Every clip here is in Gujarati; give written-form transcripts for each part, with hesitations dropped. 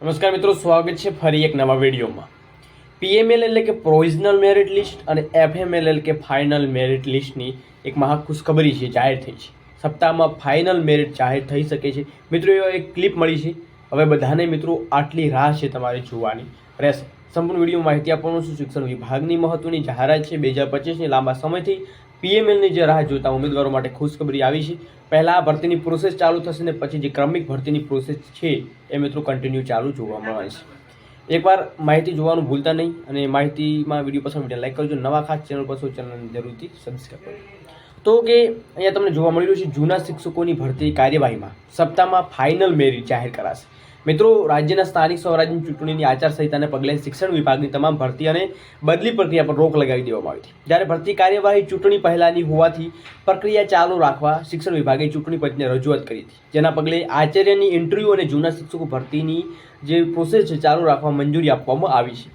નમસ્કાર મિત્રો, સ્વાગત છે ફરી એક નવા વિડીયોમાં। પીએમએલ એટલે કે પ્રોવિઝનલ મેરિટ લિસ્ટ અને એફએમએલ એટલે કે ફાઇનલ મેરિટ લિસ્ટની એક મહાખુશખબરી છે, જાહેર થઈ છે। સપ્તાહમાં ફાઇનલ મેરિટ જાહેર થઈ શકે છે। મિત્રો, એક ક્લિપ મળી છે। હવે બધાને મિત્રો આટલી રાહ છે તમારે જોવાની રહેશે। સંપૂર્ણ વિડીયો માહિતી આપવાનું છું। શિક્ષણ વિભાગની મહત્વની જાહેરાત છે। 2025ની લાંબા સમયથી પીએમએલની જે રાહ જોતા ઉમેદવારો માટે ખુશખબરી આવી છે। પહેલાં આ ભરતીની પ્રોસેસ ચાલુ થશે ને પછી જે ક્રમિક ભરતીની પ્રોસેસ છે એ મિત્રો કન્ટિન્યુ ચાલુ જોવા મળે છે। એકવાર માહિતી જોવાનું ભૂલતા નહીં અને માહિતીમાં વિડીયો પસંદ વિડીયો લાઈક કરજો। નવા ખાસ ચેનલ પર ચેનલને જરૂરથી સબસ્ક્રાઈબ કરજો। તો કે અહીંયા તમને જોવા મળી રહ્યું છે જૂના શિક્ષકોની ભરતી કાર્યવાહીમાં સપ્તાહમાં ફાઇનલ મેરિટ જાહેર કરાશે। મિત્રો, રાજ્યના સ્થાનિક સ્વરાજ્યની ચૂંટણીની આચારસંહિતાને પગલે શિક્ષણ વિભાગની તમામ ભરતી અને બદલી પ્રક્રિયા પર રોક લગાવી દેવામાં આવી હતી। જ્યારે ભરતી કાર્યવાહી ચૂંટણી પહેલાંની હોવાથી પ્રક્રિયા ચાલુ રાખવા શિક્ષણ વિભાગે ચૂંટણી પંચને રજૂઆત કરી હતી, જેના પગલે આચાર્યની ઇન્ટરવ્યૂ અને જૂના શિક્ષકો ભરતીની જે પ્રોસેસ છે ચાલુ રાખવા મંજૂરી આપવામાં આવી છે।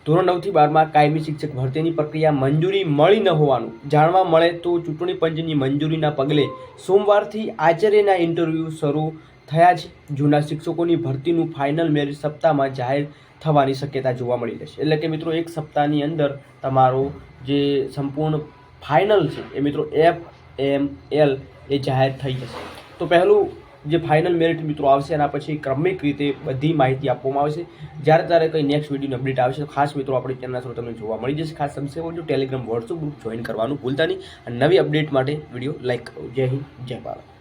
ધોરણ 9 થી 12માં કાયમી શિક્ષક ભરતીની પ્રક્રિયા મંજૂરી મળી ન હોવાનું જાણવા મળે તો ચૂંટણી પંચની મંજૂરીના પગલે સોમવારથી આચાર્યના ઇન્ટરવ્યૂ શરૂ થયા છે। જૂના શિક્ષકોની ભરતીનું ફાઇનલ મેરિટ સપ્તાહમાં જાહેર થવાની શક્યતા જોવા મળી રહેશે। એટલે કે મિત્રો, એક સપ્તાહની અંદર તમારો જે સંપૂર્ણ ફાઇનલ છે એ મિત્રો FML એ જાહેર થઈ જશે। તો પહેલું જે ફાઇનલ મેરિટ મિત્રો આવશે એના પછી ક્રમિક રીતે બધી માહિતી આપવામાં આવશે। જ્યારે ત્યારે કંઈ નેક્સ્ટ વિડીયોની અપડેટ આવશે તો ખાસ મિત્રો આપણી ચેનલ પર તમને જોવા મળી જશે। ખાસ સબસ્ક્રાઈબ કરજો, ટેલિગ્રામ વોટ્સઅપ ગ્રુપ જોઈન કરવાનું ભૂલતા નહીં અને નવી અપડેટ માટે વિડીયો લાઈક કરો। જય હિન્દ, જય ભારત।